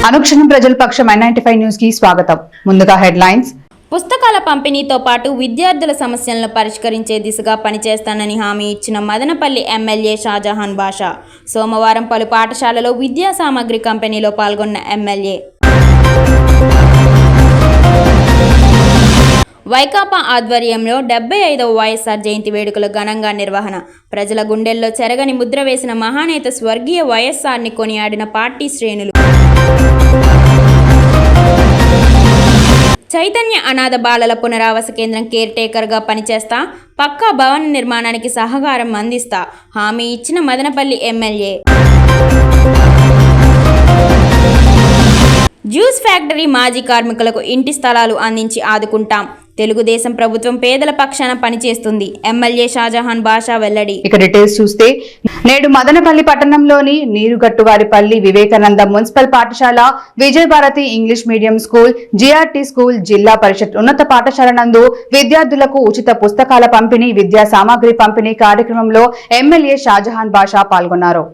అనుక్షణం ప్రజల పక్షం 95 న్యూస్ కి స్వాగతం. ముందుగా హెడ్లైన్స్. పుస్తకాల పంపిణీతో పాటు విద్యార్థుల సమస్యలను పరిష్కరించే దిశగా పనిచేస్తానని హామీ ఇచ్చిన మదనపల్లి ఎమ్మెల్యే షాజహాన్ బాషా. సోమవారం పలు పాఠశాలలో విద్యా సామగ్రి కంపెనీలో పాల్గొన్న ఎమ్మెల్యే. వైకాపా ఆధ్వర్యంలో 75వ వైఎస్ఆర్ జయంతి వేడుకలు ఘనంగా నిర్వహణ. ప్రజల గుండెల్లో చెరగని ముద్ర వేసిన మహానేత స్వర్గీయ వైఎస్ఆర్ని కొనియాడిన పార్టీ శ్రేణులు. చైతన్య అనాథ బాలల పునరావాస కేంద్రం కేర్ టేకర్గా పనిచేస్తా, పక్కా భవన నిర్మాణానికి సహకారం అందిస్తా హామీ ఇచ్చిన మదనపల్లి ఎమ్మెల్యే. జ్యూస్ ఫ్యాక్టరీ మాజీ కార్మికులకు ఇంటి స్థలాలు అందించి ఆదుకుంటాం. తెలుగుదేశం ప్రభుత్వం పేదల పక్షాన పనిచేస్తుంది. ఎమ్మెల్యే షాజహాన్ బాషా వెల్లడి. ఇక డీటెయిల్స్ చూస్తే, నేడు మదనపల్లి పట్టణంలోని నీరుగట్టువారిపల్లి వివేకానంద మున్సిపల్ పాఠశాల, Vijayabharathi English medium school, GRT school, జిల్లా పరిషత్ ఉన్నత పాఠశాల నందు విద్యార్థులకు ఉచిత పుస్తకాల పంపిణీ, విద్యా సామాగ్రి పంపిణీ కార్యక్రమంలో ఎమ్మెల్యే షాజహాన్ బాషా పాల్గొన్నారు.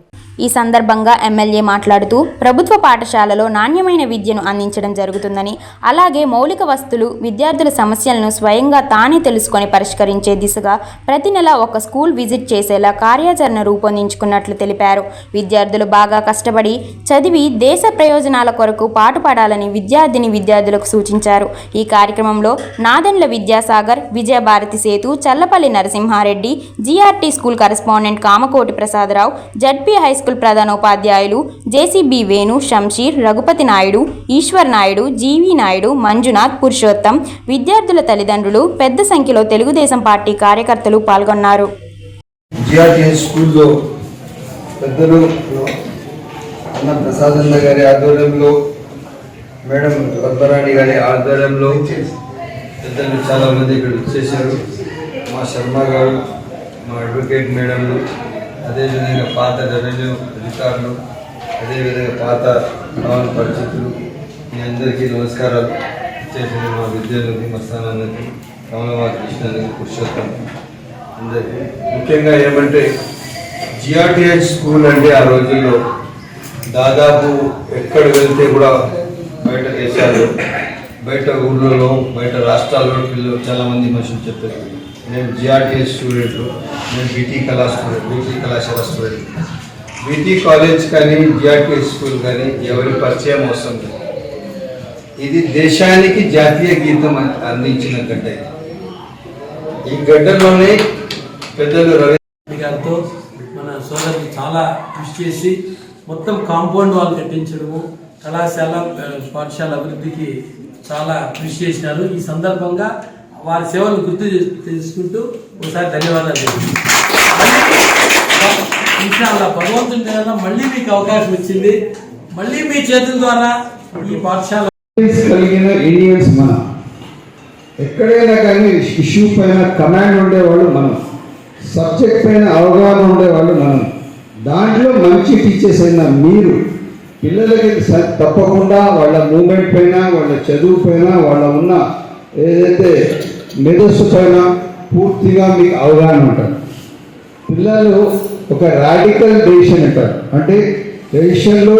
ఈ సందర్భంగా ఎమ్మెల్యే మాట్లాడుతూ, ప్రభుత్వ పాఠశాలలో నాణ్యమైన విద్యను అందించడం జరుగుతుందని, అలాగే మౌలిక వస్తువులు, విద్యార్థుల సమస్యలను స్వయంగా తానే తెలుసుకొని పరిష్కరించే దిశగా ప్రతి నెల ఒక స్కూల్ విజిట్ చేసేలా కార్యాచరణ రూపొందించుకున్నట్లు తెలిపారు. విద్యార్థులు బాగా కష్టపడి చదివి దేశ ప్రయోజనాల కొరకు పాటుపడాలని విద్యార్థులకు సూచించారు. ఈ కార్యక్రమంలో Nadendla Vidyasagar, Vijayabharathi Sethu, Challapalli Narasimha Reddy, GRT school correspondent Kamakoti Prasada Rao, ZP high school ప్రధానోపాధ్యాయులు జేసీబీ వేణు, శంషీర్, రఘుపతి నాయుడు, ఈశ్వర్ నాయుడు, జీవి నాయుడు, మంజునాథ్, పురుషోత్తం, విద్యార్థుల తల్లిదండ్రులు, పెద్ద సంఖ్యలో తెలుగుదేశం పార్టీ కార్యకర్తలు పాల్గొన్నారు. పెద్దలు అన్న ప్రసాదన్న గారి ఆధ్వర్యంలో, మేడం పద్మరాణి గారి ఆధ్వర్యంలో పెద్దలు చాలా మంది ఇక్కడ వచ్చేసారు. మా శర్మ గారు, మా అడ్వకేట్ మేడంలు, అదేవిధంగా పాత రెవెన్యూ అధికారులు, అదేవిధంగా పాత భవన పరిస్థితులు, మీ అందరికీ నమస్కారాలు. చేసిన మా విద్యార్థులకి, మా స్థానానికి, కమలవా కృష్ణకి, పురుషోత్తం అందరికీ. ముఖ్యంగా ఏమంటే, జిఆర్టీహెచ్ స్కూల్ అంటే ఆ రోజుల్లో దాదాపు ఎక్కడ వెళ్తే కూడా బయట దేశాల్లో, బయట ఊళ్ళలో, బయట రాష్ట్రాల్లో పిల్లలు చాలామంది మనుషులు చెప్పారు, నేను జిఆర్టీఎస్ స్టూడెంట్లు, నేను బీటీ కళాశాల స్టూడెంట్. బీటీ కాలేజ్ కానీ జిఆర్టీఎస్ స్కూల్ కానీ ఎవరి పరిచయం అవసరం లేదు. ఇది దేశానికి జాతీయ గీతం అందించిన గడ్డ. ఈ గడ్డలోనే పెద్దలు రవి గారితో మన సోదరులు చాలా కృషి చేసి మొత్తం కాంపౌండ్ వాళ్ళు కట్టించడము, కళాశాల పాఠశాల అభివృద్ధికి చాలా కృషి చేసినారు. ఈ సందర్భంగా వారి సేవలు గుర్తు తెలుసుకుంటూ ఒకసారి ధన్యవాదాలు. ఇన్షాల్లా భగవంతుని ద్వారా మళ్ళీ మీకు అవకాశం వచ్చింది. మళ్ళీ మీ చేతుల ద్వారా ఈ పాఠశాల కలిగిన ఇండియన్స్ మనం. ఎక్కడైనా కానీ ఇష్యూ పైన కమాండ్ ఉండేవాళ్ళు మనం, సబ్జెక్ట్ పైన అవగాహన ఉండేవాళ్ళు మనం. దాంట్లో మంచి టీచర్స్ అయినా మీరు పిల్లలకి తప్పకుండా వాళ్ళ మూమెంట్ పైన, వాళ్ళ చదువు పైన, వాళ్ళ ఉన్న ఏదైతే మేధస్సు పైన పూర్తిగా మీకు అవగాహన ఉంటుంది. పిల్లలు ఒక రాడికల్ డెసిషన్ అంటారు, అంటే డెసిషన్లో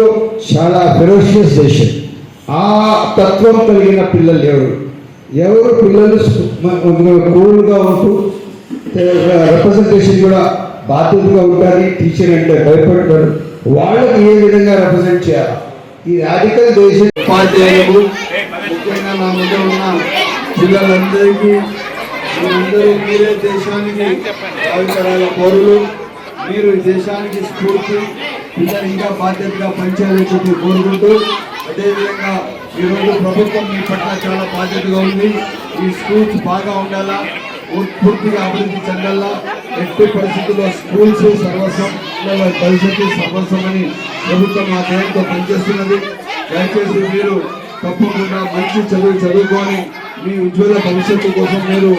చాలా ఫెరోషియస్ డెసిషన్. ఆ తత్వం కలిగిన పిల్లలు ఎవరు పిల్లలు కూల్గా ఉంటూ రిప్రజెంటేషన్ కూడా బాధ్యతగా ఉంటుంది. టీచర్ అంటే భయపడతారు, వాళ్ళకి ఏ విధంగా రిప్రజెంట్ చేయాలి. ఈ రాడికల్ డెసిషన్ ఉపాధ్యాయులు, ముఖ్యంగా నా ముందు ఉన్న పిల్లలందరికీ, మీరందరూ మీరే దేశానికి భావితరాల పౌరులు, మీరు ఈ దేశానికి స్ఫూర్తి, పిల్లలు ఇంకా బాధ్యతగా పనిచేయాలని చెప్పి కోరుకుంటూ, అదేవిధంగా ఈరోజు ప్రభుత్వం మీ పట్ల చాలా బాధ్యతగా ఉంది. ఈ స్కూల్స్ బాగా ఉండాలా, పూర్తిగా అభివృద్ధి చెందాలా. ఎట్టి పరిస్థితుల్లో స్కూల్స్ సర్వస్వం, పిల్లల భవిష్యత్తు సర్వస్వం అని ప్రభుత్వం ఆ ధ్యేయంతో పనిచేస్తున్నది. దయచేసి మీరు తప్పకుండా మంచి చదువుకొని మీ ఉజ్వల భవిష్యత్తు కోసం మీరు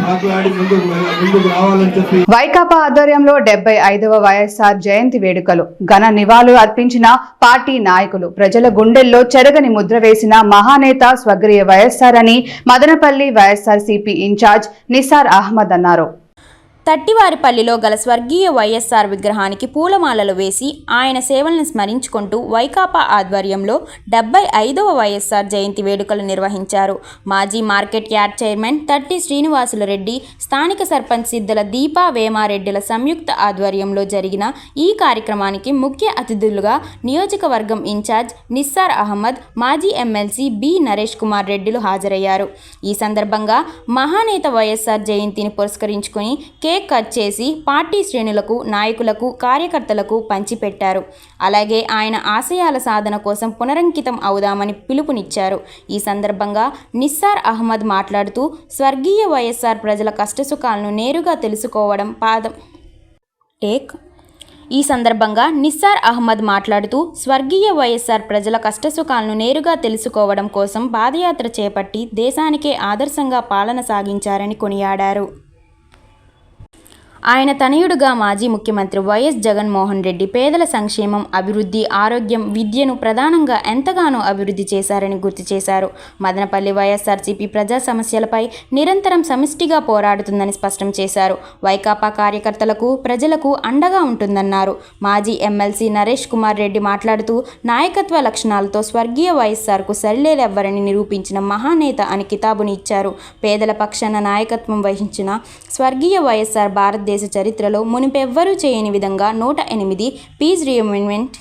మాట్లాడి ముందుకు రావాలని చెప్పి వైకాపా ఆధ్వర్యంలో 75వ వైఎస్ఆర్ జయంతి వేడుకలు ఘన నివాళులు అర్పించిన పార్టీ నాయకులు. ప్రజల గుండెల్లో చెరగని ముద్ర వేసిన మహానేత స్వర్గీయ వైఎస్ఆర్ అని మదనపల్లి వైఎస్ఆర్ సిపి ఇన్ఛార్జ్ నిసార్ అహ్మద్ అన్నారు. తట్టివారిపల్లిలో గల స్వర్గీయ వైఎస్ఆర్ విగ్రహానికి పూలమాలలు వేసి ఆయన సేవలను స్మరించుకుంటూ వైకాపా ఆధ్వర్యంలో 75వ వైఎస్ఆర్ జయంతి వేడుకలు నిర్వహించారు. మాజీ మార్కెట్ యార్డ్ చైర్మన్ తట్టి శ్రీనివాసులు రెడ్డి, స్థానిక సర్పంచ్ సిద్ధల దీపా వేమారెడ్డిల సంయుక్త ఆధ్వర్యంలో జరిగిన ఈ కార్యక్రమానికి ముఖ్య అతిథులుగా నియోజకవర్గం ఇన్ఛార్జ్ నిస్సార్ అహ్మద్, మాజీ ఎమ్మెల్సీ బి నరేష్ కుమార్ రెడ్డిలు హాజరయ్యారు. ఈ సందర్భంగా మహానేత వైఎస్ఆర్ జయంతిని పురస్కరించుకుని కేక్ కట్ చేసి పార్టీ శ్రేణులకు, నాయకులకు, కార్యకర్తలకు పంచిపెట్టారు. అలాగే ఆయన ఆశయాల సాధన కోసం పునరంకితం అవుదామని పిలుపునిచ్చారు. ఈ సందర్భంగా నిస్సార్ అహ్మద్ మాట్లాడుతూ స్వర్గీయ వైఎస్ఆర్ ప్రజల కష్టసుఖాలను నేరుగా తెలుసుకోవడం ఈ సందర్భంగా నిస్సార్ అహ్మద్ మాట్లాడుతూ స్వర్గీయ వైఎస్ఆర్ ప్రజల కష్టసుఖాలను నేరుగా తెలుసుకోవడం కోసం పాదయాత్ర చేపట్టి దేశానికే ఆదర్శంగా పాలన సాగించారని కొనియాడారు. ఆయన తనయుడుగా మాజీ ముఖ్యమంత్రి వైఎస్ జగన్మోహన్ రెడ్డి పేదల సంక్షేమం, అభివృద్ధి, ఆరోగ్యం, విద్యను ప్రధానంగా ఎంతగానో అభివృద్ధి చేశారని గుర్తు చేశారు. మదనపల్లి వైఎస్ఆర్సీపీ ప్రజా సమస్యలపై నిరంతరం సమిష్టిగా పోరాడుతుందని స్పష్టం చేశారు. వైకాపా కార్యకర్తలకు, ప్రజలకు అండగా ఉంటుందన్నారు. మాజీ ఎమ్మెల్సీ నరేష్ కుమార్ రెడ్డి మాట్లాడుతూ నాయకత్వ లక్షణాలతో స్వర్గీయ వైఎస్ఆర్కు సరిలేరెవ్వరని నిరూపించిన మహానేత అని కితాబుని ఇచ్చారు. పేదల పక్షాన నాయకత్వం వహించిన స్వర్గీయ వైఎస్ఆర్ భారతదేశ చరిత్రలో మునిపెవ్వరూ చేయని విధంగా 108 పీస్ రీఎంబర్స్మెంట్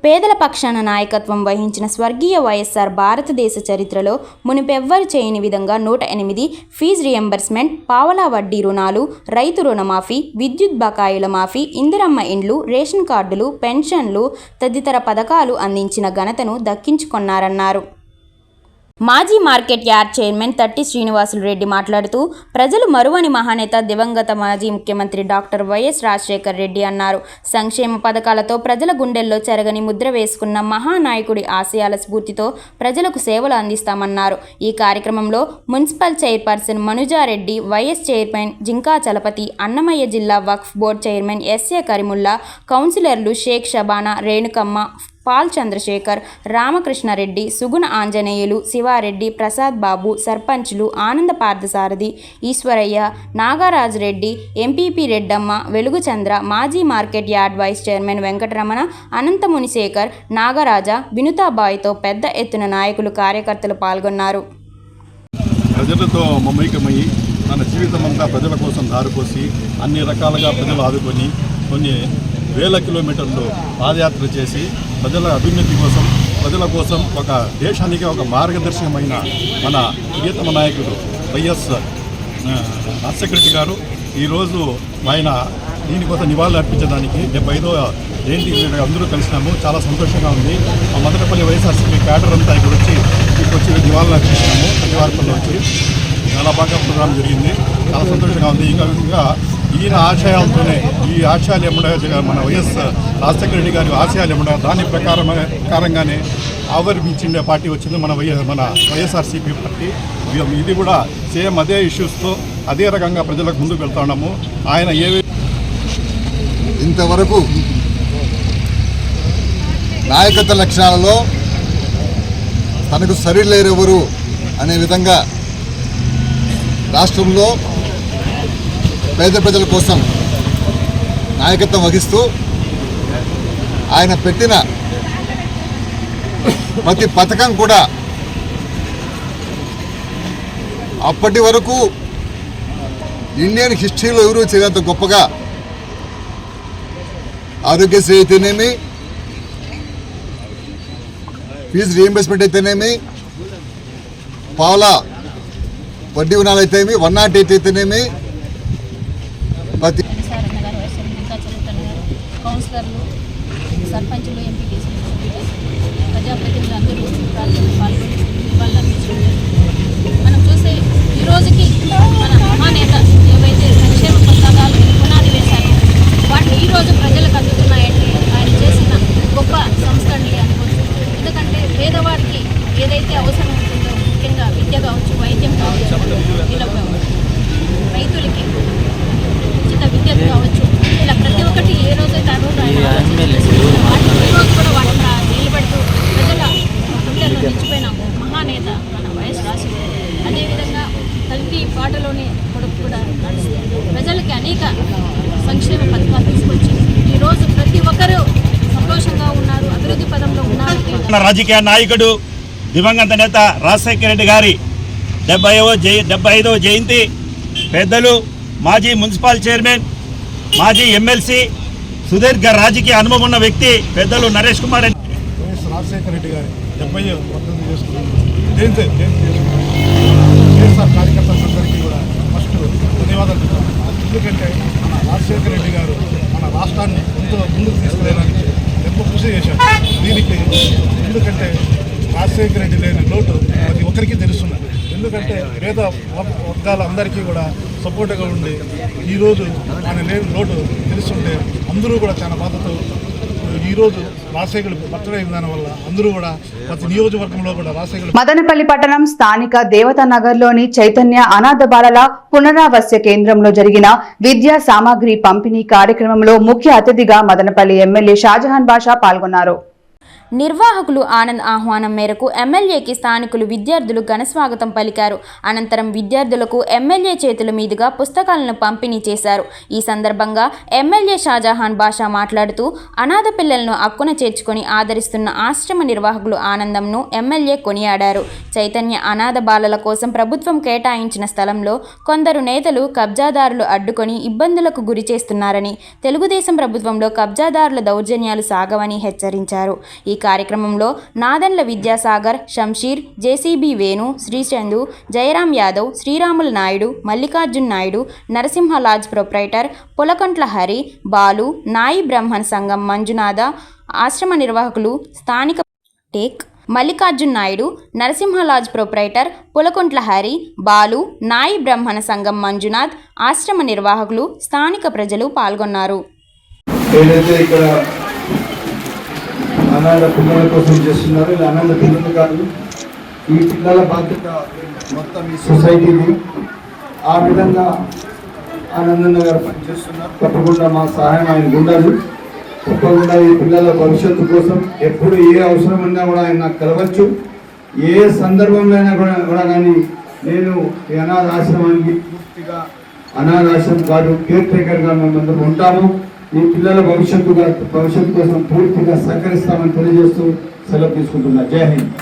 పేదల పక్షాన నాయకత్వం వహించిన స్వర్గీయ వైఎస్ఆర్ భారతదేశ చరిత్రలో మునిపెవ్వరు చేయని విధంగా 108 ఫీజు రియంబర్స్మెంట్, పావలా వడ్డీ రుణాలు, రైతు రుణమాఫీ, విద్యుత్ బకాయిల మాఫీ, ఇందిరమ్మ ఇండ్లు, రేషన్ కార్డులు, పెన్షన్లు తదితర పథకాలు అందించిన ఘనతను దక్కించుకున్నారన్నారు. మాజీ మార్కెట్ యార్డ్ చైర్మన్ తట్టి శ్రీనివాసులు రెడ్డి మాట్లాడుతూ ప్రజలు మరువని మహానేత దివంగత మాజీ ముఖ్యమంత్రి డాక్టర్ వైఎస్ రాజశేఖర్ రెడ్డి అన్నారు. సంక్షేమ పథకాలతో ప్రజల గుండెల్లో చెరగని ముద్ర వేసుకున్న మహానాయకుడి ఆశయాల స్ఫూర్తితో ప్రజలకు సేవలు అందిస్తామన్నారు. ఈ కార్యక్రమంలో municipal chairperson Manuja Reddy, vice chairman Jinka Chalapathi, Annamayya జిల్లా Waqf board chairman SA Karimulla, కౌన్సిలర్లు షేక్ షబానా, రేణుకమ్మ, పాల్ చంద్రశేఖర్, రామకృష్ణారెడ్డి, సుగుణ ఆంజనేయులు, శివారెడ్డి, ప్రసాద్ బాబు, సర్పంచ్లు ఆనంద పార్థసారథి, ఈశ్వరయ్య, నాగరాజరెడ్డి, ఎంపీపీ రెడ్డమ్మ, వెలుగుచంద్ర, మాజీ market yard vice chairman Venkataramana, Ananthamunisekhar, Nagaraja, వినుతాబాయ్తో పెద్ద ఎత్తున నాయకులు, కార్యకర్తలు పాల్గొన్నారు. ప్రజలతో మమైకమయ్యి తన జీవితమంతా ప్రజల కోసం దారిపోసి అన్ని రకాలుగా ప్రజలు ఆదుకొని కొన్ని వేల కిలోమీటర్లు పాదయాత్ర చేసి ప్రజల అభ్యున్నతి కోసం, ప్రజల కోసం, ఒక దేశానికి ఒక మార్గదర్శకమైన మన ప్రియతమ నాయకుడు వైఎస్ రాజశేఖర రెడ్డి గారు ఈరోజు ఆయన దీనికోసం నివాళులు అర్పించడానికి 75వ జయంతి అందరూ కలిసినాము. చాలా సంతోషంగా ఉంది. మా మదనపల్లి వైఎస్ఆర్సీపీ క్యాడర్ అంతా వచ్చి నివాళులు అర్పించినాము. అనివార్పల్లో వచ్చి చాలా బాగా ప్రోగ్రాం జరిగింది. చాలా సంతోషంగా ఉంది. ఇంకా ఈయన ఆశయాలతోనే, ఈ ఆశయాలు ఏమన్నా మన వైఎస్ రాజశేఖర రెడ్డి గారి ఆశయాలు ఏమన్నా దాని ప్రకారంగానే ఆవిర్భించిండే పార్టీ వచ్చింది మన వైఎస్ఆర్సీపీ పార్టీ. ఇది కూడా సేమ్ అదే ఇష్యూస్తో అదే రకంగా ప్రజలకు ముందుకు వెళ్తా ఉన్నాము. ఆయన ఇంతవరకు నాయకత్వ లక్షణాలలో తనకు సరిలేరెవరు అనే విధంగా రాష్ట్రంలో పేద ప్రజల కోసం నాయకత్వం వహిస్తూ ఆయన పెట్టిన ప్రతి పథకం కూడా అప్పటి వరకు ఇండియన్ హిస్టరీలో ఎవరూ చేయనంత గొప్పగా ఆరోగ్యశ్రీ అయితేనేమి, ఫీజు రీఎంబర్స్మెంట్ అయితేనేమి, పావలా వడ్డీ రుణాలు అయితేనేమి, 108 అయితేనేమి, ప్రతి కౌన్సిలర్లు, సర్పంచులు, ఎంపీటీసీలు, ప్రజాప్రతినిధులు అందరూ పాల్గొని మనం చూస్తే ఈ రోజుకి మన మహానేత ఏవైతే సంక్షేమ పథకాలు పునాది వేశారో వాటిని ఈరోజు ప్రజలకు అందుతున్నాయంటే ఆయన చేసిన గొప్ప సంస్కరణలే అనుకోవచ్చు. ఎందుకంటే పేదవారికి ఏదైతే అవసరం ఉంటుందో, ముఖ్యంగా విద్య కావచ్చు, వైద్యం కావచ్చు, రైతులకి ఉచిత విద్యుత్ కావచ్చు, ఇలా ప్రతి ఒక్కటి ఏ రోజైతే ఆ రోజు ఆయన ఈరోజు కూడా వాటిని నిలబెడుతూ ప్రజల గుండెల్లో నిలిచిపోయిన మహానేత మన వైఎస్ రాజశేఖర. అదేవిధంగా తల్లి పాటలోనే కొడుకు కూడా నడుస్తుంది. ప్రజలకి అనేక సంక్షేమ పథకాలు తీసుకొచ్చి ఈరోజు ప్రతి ఒక్కరూ సంతోషంగా ఉన్నారు, అభివృద్ధి పదంలో ఉన్నారు. మన రాజకీయ నాయకుడు దివంగత నేత రాజశేఖర రెడ్డి గారి 75వ జయంతి పెద్దలు మాజీ మున్సిపల్ చైర్మన్, మాజీ ఎమ్మెల్సీ, సుదీర్ఘ రాజకీయ అనుభవం ఉన్న వ్యక్తి పెద్దలు నరేష్ కుమార్ రెడ్డి. రాజశేఖర రెడ్డి గారి 70వ వర్ధంతి చేసుకున్నాం. జయంతి వైఎస్ఆర్ కార్యకర్తలందరికీ కూడా ఫస్ట్ ధన్యవాదాలు చెప్తాం. ఎందుకంటే మన రాజశేఖర రెడ్డి గారు మన రాష్ట్రాన్ని ఎంతో ముందుకు తీసుకురావడానికి ఎంతో కృషి చేశారు. దీనికి ఎందుకంటే రాజశేఖర రెడ్డి లేని లోటు ప్రతి ఒక్కరికి తెలుస్తున్నది. ఎందుకంటే పేద వర్గాలందరికీ కూడా సపోర్ట్గా ఉండి ఈరోజు ఆయన లేని లోటు తెలుస్తుంటే అందరూ కూడా చాలా బాధతో ఈరోజు రాజశేఖర్ బర్త్డే అయిన దానివల్ల అందరూ కూడా ప్రతి నియోజకవర్గంలో కూడా రాజశేఖర్. మదనపల్లి పట్టణం స్థానిక దేవతా నగర్లోని చైతన్య అనాథ బాలల పునరావాస్య కేంద్రంలో జరిగిన విద్యా సామాగ్రి పంపిణీ కార్యక్రమంలో ముఖ్య అతిథిగా మదనపల్లి ఎమ్మెల్యే షాజహాన్ బాషా పాల్గొన్నారు. నిర్వాహకులు ఆనంద్ ఆహ్వానం మేరకు ఎమ్మెల్యేకి స్థానికులు విద్యార్థులు ఘనస్వాగతం పలికారు. అనంతరం విద్యార్థులకు ఎమ్మెల్యే చేతుల మీదుగా పుస్తకాలను పంపిణీ చేశారు. ఈ సందర్భంగా ఎమ్మెల్యే షాజహాన్ బాషా మాట్లాడుతూ అనాథ పిల్లలను అక్కున చేర్చుకొని ఆదరిస్తున్న ఆశ్రమ నిర్వాహకులు ఆనందంను ఎమ్మెల్యే కొనియాడారు. చైతన్య అనాథ బాలల కోసం ప్రభుత్వం కేటాయించిన స్థలంలో కొందరు నేతలు కబ్జాదారులు అడ్డుకొని ఇబ్బందులకు గురి చేస్తున్నారని, తెలుగుదేశం ప్రభుత్వంలో కబ్జాదారుల దౌర్జన్యాలు సాగవని హెచ్చరించారు. ఈ కార్యక్రమంలో Nadanla Vidyasagar, Shamsheer, JCB Venu, Srichandu, Jayaram Yadav, Sriramulu Naidu, Mallikarjun Naidu, Narasimha lodge proprietor Pulakantla Hari, Balu, Nayi Brahmin Sangham Manjunatha, ఆశ్రమ నిర్వాహకులు స్థానిక టేక్ మల్లికార్జున్ నాయుడు, నరసింహ లాడ్జ్ ప్రొప్రైటర్ పులకుంట్ల హరి, బాలు, నాయి బ్రహ్మణ సంఘం మంజునాథ్, ఆశ్రమ నిర్వాహకులు స్థానిక ప్రజలు పాల్గొన్నారు. అనాథ పిల్లల కోసం చేస్తున్నారు. ఇది అనాథ పిల్లలు కాదు, ఈ పిల్లల బాధ్యత మొత్తం ఈ సొసైటీని. ఆ విధంగా ఆనందన్న గారు పనిచేస్తున్నారు. తప్పకుండా మా సహాయం ఆయన ఉండాలి. తప్పకుండా ఈ పిల్లల భవిష్యత్తు కోసం ఎప్పుడు ఏ అవసరం ఉన్నా కూడా ఆయన నాకు కలవచ్చు. ఏ సందర్భంలో అయినా కూడా కానీ నేను ఈ అనాథ ఆశ్రమానికి పూర్తిగా అనాథ ఆశ్రమం కాదు, కేర్ టేకర్గా మేమందరం ఉంటాము. ఈ పిల్లల భవిష్యత్తు కోసం పూర్తిగా సహకరిస్తామని తెలియజేస్తూ సెలవు తీసుకుంటున్నా. జై హింద్.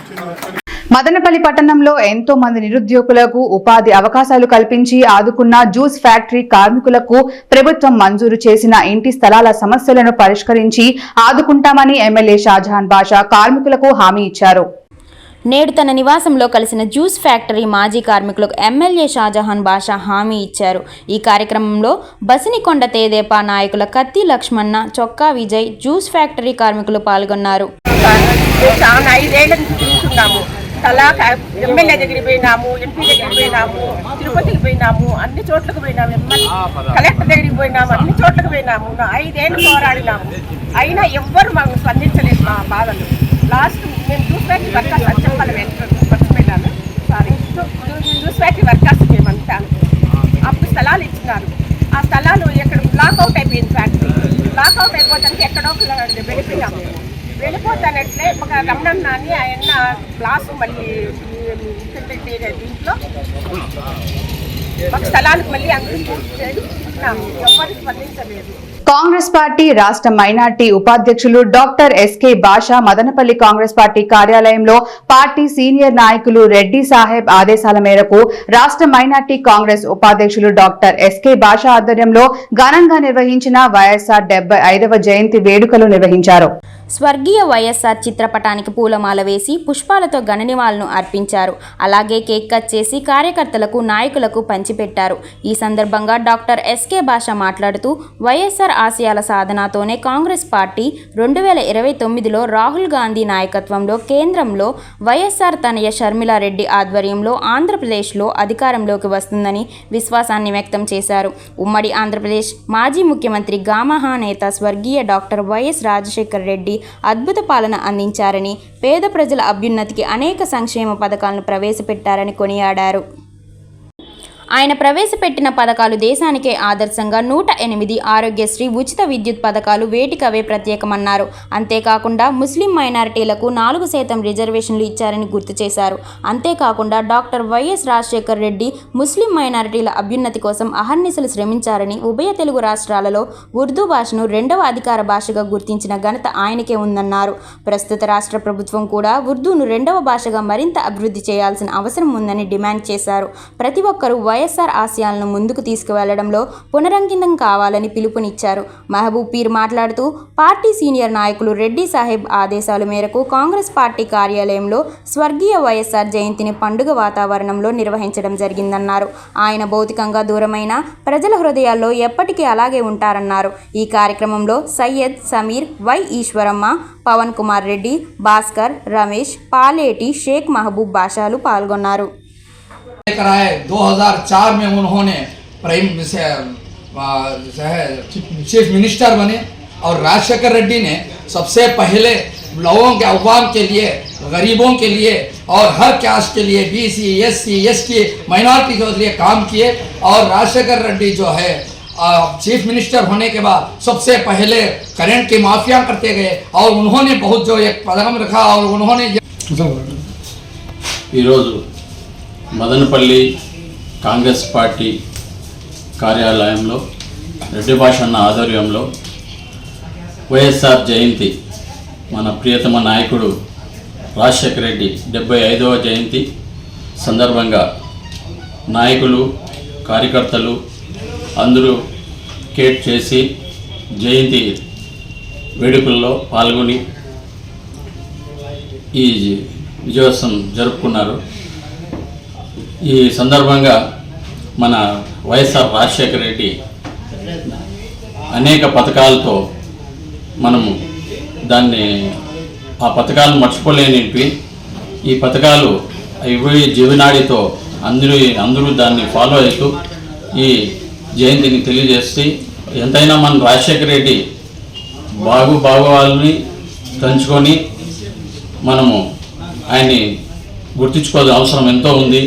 మదనపల్లి పట్టణంలో ఎంతో మంది నిరుద్యోగులకు ఉపాధి అవకాశాలు కల్పించి ఆదుకున్న జ్యూస్ ఫ్యాక్టరీ కార్మికులకు ప్రభుత్వం మంజూరు చేసిన ఇంటి స్థలాల సమస్యలను పరిష్కరించి ఆదుకుంటామని ఎమ్మెల్యే షాజహాన్ బాషా కార్మికులకు హామీ ఇచ్చారు. నేడు తన నివాసంలో కలిసిన జ్యూస్ ఫ్యాక్టరీ మాజీ కార్మికులకు ఎమ్మెల్యే షాజహాన్ బాషా హామీ ఇచ్చారు. ఈ కార్యక్రమంలో బసినికొండ తేదేపా నాయకుల కత్తి లక్ష్మణ, చొక్కా విజయ్, జ్యూస్ ఫ్యాక్టరీ కార్మికులు పాల్గొన్నారు. చాలా 5 ఏళ్ల నుంచి తిరుగుతున్నాము. తలా ఎమ్మెల్యే దగ్గరికి పోయినాము, ఎంపీ దగ్గరికి పోయినాము, తిరుపతికి పోయినాము, అన్ని చోట్లకు పోయినాము, కలెక్టర్ దగ్గరికి పోయినాము, అన్ని చోట్లకు పోయినాము. 5 ఏళ్ళు పోరాడినాము. అయినా ఎవ్వరు మాకు స్పందించలేదు మా బాధలు. లాస్ట్ మేము జ్యూస్ ఫ్యాక్టరీ వర్కర్స్ అని చెప్పాలి, మర్చిపోయినాను, సారీ. జ్యూస్ ఫ్యాక్టరీ వర్కర్స్ మేమంటాను. అప్పుడు స్థలాలు ఇచ్చినారు. ఆ స్థలాలు ఎక్కడ బ్లాక్అవుట్ అయిపోయింది. ఫ్యాక్టరీ బ్లాక్అవుట్ అయిపోతానికి ఎక్కడో వెళ్ళిపోయినాము. వెళ్ళిపోతానట్లే ఒక రమణన్న అని ఆయన క్లాసు మళ్ళీ దీంట్లో ఒక స్థలానికి మళ్ళీ అందిస్తున్నాము. ఎవరు స్పందించలేదు. కాంగ్రెస్ పార్టీ రాష్ట్ర మైనార్టీ ఉపాధ్యక్షులు డాక్టర్ ఎస్కే బాషా మదనపల్లి కాంగ్రెస్ పార్టీ కార్యాలయంలో పార్టీ సీనియర్ నాయకులు రెడ్డి సాహెబ్ ఆదేశాల మేరకు రాష్ట్ర మైనార్టీ కాంగ్రెస్ ఉపాధ్యక్షులు డాక్టర్ ఎస్కే బాషా ఆధ్వర్యంలో ఘనంగా నిర్వహించిన వైఎస్ఆర్ 75వ జయంతి వేడుకలు నిర్వహించారు. స్వర్గీయ వైఎస్ఆర్ చిత్రపటానికి పూలమాల వేసి పుష్పాలతో ఘననివాళులను అర్పించారు. అలాగే కేక్ కట్ చేసి కార్యకర్తలకు, నాయకులకు పంచిపెట్టారు. ఈ సందర్భంగా డాక్టర్ ఎస్కే బాషా మాట్లాడుతూ వైఎస్ఆర్ ఆశయాల సాధనతోనే కాంగ్రెస్ పార్టీ 2029లో రాహుల్ గాంధీ నాయకత్వంలో కేంద్రంలో వైఎస్ఆర్ తనయ షర్మిలారెడ్డి ఆధ్వర్యంలో ఆంధ్రప్రదేశ్లో అధికారంలోకి వస్తుందని విశ్వాసాన్ని వ్యక్తం చేశారు. ఉమ్మడి ఆంధ్రప్రదేశ్ మాజీ ముఖ్యమంత్రి గామహా నేత స్వర్గీయ డాక్టర్ వైఎస్ రాజశేఖర రెడ్డి అద్భుత పాలన అందించారని, పేద ప్రజల అభ్యున్నతికి అనేక సంక్షేమ పథకాలను ప్రవేశపెట్టారని కొనియాడారు. ఆయన ప్రవేశపెట్టిన పథకాలు దేశానికే ఆదర్శంగా 108 ఆరోగ్యశ్రీ ఉచిత విద్యుత్ పథకాలు వేటికవే ప్రత్యేకమన్నారు. అంతేకాకుండా ముస్లిం మైనారిటీలకు 4% రిజర్వేషన్లు ఇచ్చారని గుర్తు చేశారు. అంతేకాకుండా డాక్టర్ వైఎస్ రాజశేఖర్ రెడ్డి ముస్లిం మైనారిటీల అభ్యున్నతి కోసం అహర్నిశలు శ్రమించారని, ఉభయ తెలుగు రాష్ట్రాలలో ఉర్దూ భాషను 2వ అధికార భాషగా గుర్తించిన ఘనత ఆయనకే ఉందన్నారు. ప్రస్తుత రాష్ట్ర ప్రభుత్వం కూడా ఉర్దూను 2వ భాషగా మరింత అభివృద్ధి చేయాల్సిన అవసరం ఉందని డిమాండ్ చేశారు. ప్రతి ఒక్కరూ వైఎస్ఆర్ ఆశయాలను ముందుకు తీసుకువెళ్లడంలో పునరంకితం కావాలని పిలుపునిచ్చారు. మహబూబ్ పీర్ మాట్లాడుతూ పార్టీ సీనియర్ నాయకులు రెడ్డి సాహెబ్ ఆదేశాల మేరకు కాంగ్రెస్ పార్టీ కార్యాలయంలో స్వర్గీయ వైఎస్ఆర్ జయంతిని పండుగ వాతావరణంలో నిర్వహించడం జరిగిందన్నారు. ఆయన భౌతికంగా దూరమైన ప్రజల హృదయాల్లో ఎప్పటికీ అలాగే ఉంటారన్నారు. ఈ కార్యక్రమంలో సయ్యద్, సమీర్, వై ఈశ్వరమ్మ, పవన్ కుమార్ రెడ్డి, భాస్కర్, రమేష్, పాలేటి, షేక్ మహబూబ్ బాషాలు పాల్గొన్నారు. 2004 में उन्होंने चीफ मिनिस्टर बने और राजशेखर रेड्डी ने सबसे पहले लोगों के अवाम के लिए, गरीबों के लिए और हर कास्ट के लिए, BC, SC, ST माइनॉरिटी के लिए काम किए। और राजशेखर रेड्डी जो है चीफ मिनिस्टर होने के बाद सबसे पहले करंट की माफिया करते गए और उन्होंने बहुत जो एक कदम रखा और उन्होंने మదనపల్లి కాంగ్రెస్ పార్టీ కార్యాలయంలో రెడ్డి భాషన్న ఆధ్వర్యంలో వైఎస్ఆర్ జయంతి, మన ప్రియతమ నాయకుడు రాజశేఖర రెడ్డి 75వ జయంతి సందర్భంగా నాయకులు, కార్యకర్తలు అందరూ కేక్ చేసి జయంతి వేడుకల్లో పాల్గొని ఈ విజయోత్సవం జరుపుకున్నారు. ఈ సందర్భంగా మన వైఎస్ఆర్ రాజశేఖర రెడ్డి అనేక పథకాలతో మనము ఆ పథకాలను మర్చిపోలేనివి. ఈ పథకాలు ఇవి జీవనాడితో అందరూ దాన్ని ఫాలో అవుతూ ఈ జయంతిని తెలియజేస్తే ఎంతైనా మన రాజశేఖర రెడ్డి బాగోవాలని తలుచుకొని మనము ఆయన్ని గుర్తించుకోవాల్సిన అవసరం ఎంతో ఉంది.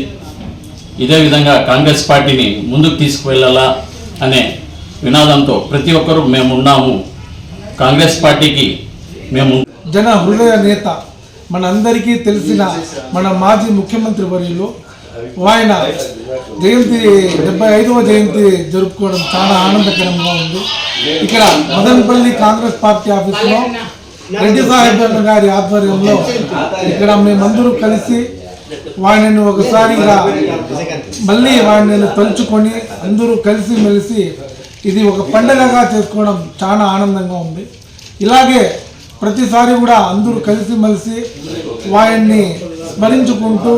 ఇదే విధంగా కాంగ్రెస్ పార్టీని ముందుకు తీసుకువెళ్ళాలా అనే వినాదంతో ప్రతి ఒక్కరూ మేమున్నాము, కాంగ్రెస్ పార్టీకి మేము. జన హృదయ నేత, మనందరికీ తెలిసిన మన మాజీ ముఖ్యమంత్రి వర్యులు ఆయన జయంతి 75వ జయంతి జరుపుకోవడం చాలా ఆనందకరంగా ఉంది. ఇక్కడ మదనపల్లి కాంగ్రెస్ పార్టీ ఆఫీసులో రెడ్డి సాహెబ్ అన్న గారి ఆధ్వర్యంలో ఇక్కడ మేమందరూ కలిసి వాడిని ఒకసారిగా మళ్ళీ వాడిని తలుచుకొని అందరూ కలిసిమెలిసి ఇది ఒక పండుగగా చేసుకోవడం చాలా ఆనందంగా ఉంది. ఇలాగే ప్రతిసారి కూడా అందరూ కలిసిమెలిసి వాడిని స్మరించుకుంటూ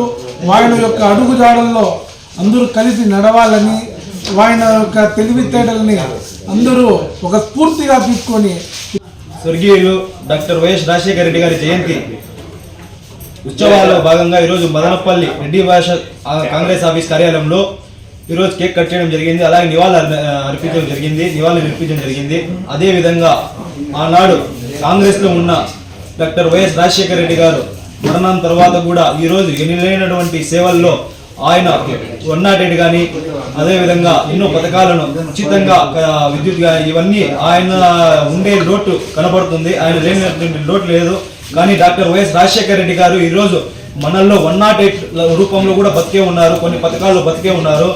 వాడి యొక్క అడుగుజాడల్లో అందరూ కలిసి నడవాలని, వాడి యొక్క తెలివితేటలని అందరూ ఒక స్ఫూర్తిగా తీసుకొని స్వర్గీయులు డాక్టర్ వైఎస్ రాజశేఖర రెడ్డి గారి జయంతి ఉత్సవాల్లో భాగంగా ఈరోజు మదనపల్లి రెడ్డి భాష కాంగ్రెస్ ఆఫీస్ కార్యాలయంలో ఈరోజు కేక్ కట్ చేయడం జరిగింది. అలాగే నివాళులు అర్పించడం జరిగింది. అదేవిధంగా ఆనాడు కాంగ్రెస్లో ఉన్న డాక్టర్ వైఎస్ రాజశేఖర రెడ్డి గారు మరణం తర్వాత కూడా ఈరోజు ఎన్నిలైనటువంటి సేవల్లో ఆయన 108 కానీ అదేవిధంగా ఎన్నో పథకాలను ఉచితంగా విద్యుత్ కానీ ఇవన్నీ ఆయన ఉండే లోటు కనబడుతుంది. ఆయన లేనటువంటి లోటు లేదు. కానీ డాక్టర్ వైఎస్ రాజశేఖర రెడ్డి గారు ఈరోజు మనల్లో 108 రూపంలో కూడా బతికే ఉన్నారు, కొన్ని పథకాల్లో బతికే ఉన్నారు.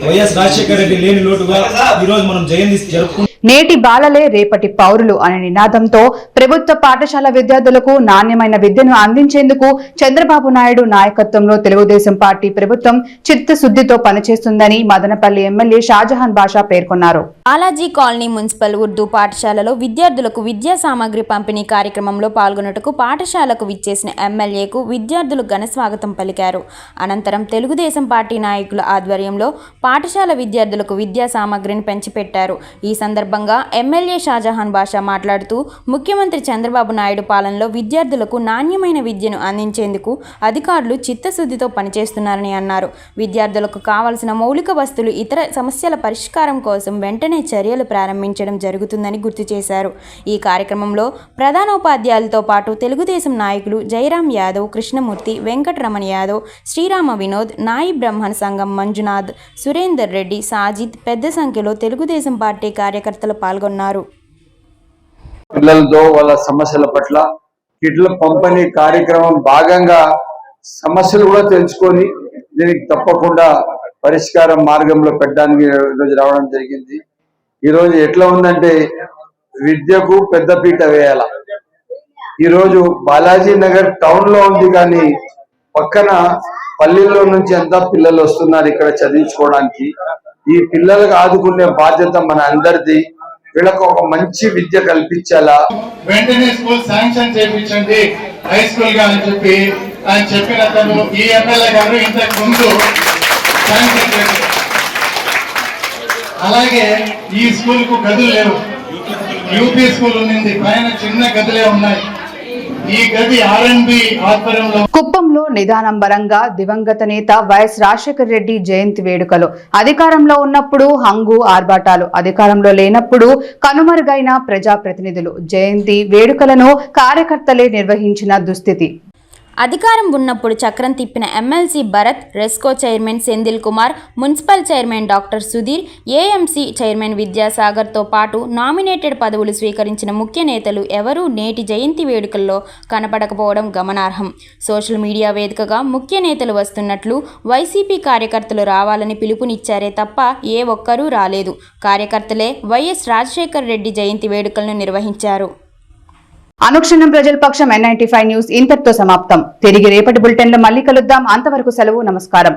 వైఎస్ రాజశేఖర రెడ్డి లేని లోటుగా ఈరోజు మనం జయంతి జరుపుకుంటున్నాం. నేటి బాలలే రేపటి పౌరులు అనే నినాదంతో ప్రభుత్వ పాఠశాల విద్యార్థులకు నాణ్యమైన విద్యను అందించేందుకు చంద్రబాబు నాయుడు నాయకత్వంలో తెలుగుదేశం పార్టీ ప్రభుత్వం చిత్తశుద్ధితో పనిచేస్తుందని మదనపల్లి ఎమ్మెల్యే షాజహాన్ బాషా పేర్కొన్నారు. బాలాజీ కాలనీ మున్సిపల్ ఉర్దూ పాఠశాలలో విద్యార్థులకు విద్యా సామాగ్రి పంపిణీ కార్యక్రమంలో పాల్గొన్నట్టుకు పాఠశాలకు విచ్చేసిన ఎమ్మెల్యేకు విద్యార్థులు ఘన స్వాగతం పలికారు. అనంతరం తెలుగుదేశం పార్టీ నాయకుల ఆధ్వర్యంలో పాఠశాల విద్యార్థులకు విద్యా సామాగ్రిని పంచిపెట్టారు. ఈ సందర్భంగా సందర్భంగా ఎమ్మెల్యే షాజహాన్ బాషా మాట్లాడుతూ ముఖ్యమంత్రి చంద్రబాబు నాయుడు పాలనలో విద్యార్థులకు నాణ్యమైన విద్యను అందించేందుకు అధికారులు చిత్తశుద్ధితో పనిచేస్తున్నారని అన్నారు. విద్యార్థులకు కావాల్సిన మౌలిక వస్తువులు ఇతర సమస్యల పరిష్కారం కోసం వెంటనే చర్యలు ప్రారంభించడం జరుగుతుందని గుర్తు చేశారు. ఈ కార్యక్రమంలో ప్రధానోపాధ్యాయులతో పాటు తెలుగుదేశం నాయకులు జయరాం యాదవ్, కృష్ణమూర్తి, వెంకటరమణ యాదవ్, శ్రీరామ వినోద్, నాయి బ్రహ్మణ సంఘం మంజునాథ్, సురేందర్ రెడ్డి, సాజిద్ పెద్ద సంఖ్యలో తెలుగుదేశం పార్టీ కార్యకర్తలు పాల్గొన్నారు. పిల్లలతో వాళ్ళ సమస్యల పట్ల కిట్ల పంపిణీ కార్యక్రమం భాగంగా సమస్యలు కూడా తెలుసుకొని దీనికి తప్పకుండా పరిష్కారం మార్గంలో పెట్టడానికి ఈరోజు రావడం జరిగింది. ఈరోజు ఎట్లా ఉందంటే విద్యకు పెద్దపీట వేయాల. ఈరోజు బాలాజీ నగర్ టౌన్ లో ఉంది, కానీ పక్కన పల్లెల్లో నుంచి అంతా పిల్లలు వస్తున్నారు ఇక్కడ చదివించుకోవడానికి. ఈ పిల్లలకు ఆదుకునే బాధ్యత మన అందరిది. వీళ్ళకు ఒక మంచి విద్య కల్పించాలా. వెంటనే స్కూల్ శాంక్షన్ చేయించండి హై స్కూల్ గా అని చెప్పి ఆయన చెప్పిన తను ఈ ఎమ్మెల్యే గారు ఇంతకు ముందు శాంక్షన్ చేశారు. అలాగే ఈ స్కూల్ కు గదులు లేవు. యూపీ స్కూల్ ఉంది, పైన చిన్న గదులే ఉన్నాయి. ఈ గది ఆర్ఎండ్బి ఆధ్వర్యంలో కుప్పంలో నిదానంబరంగా దివంగత నేత వైఎస్ రాజశేఖర రెడ్డి జయంతి వేడుకలు. అధికారంలో ఉన్నప్పుడు హంగు ఆర్భాటాలు, అధికారంలో లేనప్పుడు కనుమరుగైన ప్రజాప్రతినిధులు. జయంతి వేడుకలను కార్యకర్తలే నిర్వహించిన దుస్థితి. అధికారం ఉన్నప్పుడు చక్రం తిప్పిన MLC Bharat, RESCO chairman Sendhil Kumar, municipal chairman doctor Sudheer, AMC chairman విద్యాసాగర్తో పాటు నామినేటెడ్ పదవులు స్వీకరించిన ముఖ్య నేతలు ఎవరూ నేటి జయంతి వేడుకల్లో కనపడకపోవడం గమనార్హం. సోషల్ మీడియా వేదికగా ముఖ్య నేతలు వస్తున్నట్లు వైసీపీ కార్యకర్తలు రావాలని పిలుపునిచ్చారే తప్ప ఏ ఒక్కరూ రాలేదు. కార్యకర్తలే వైఎస్ రాజశేఖర రెడ్డి జయంతి వేడుకలను నిర్వహించారు. అనుక్షణం ప్రజల పక్షం N95 న్యూస్ ఇంతటితో సమాప్తం. తిరిగి రేపటి బులెటిన్లో మళ్ళీ కలుద్దాం. అంతవరకు సెలవు. నమస్కారం.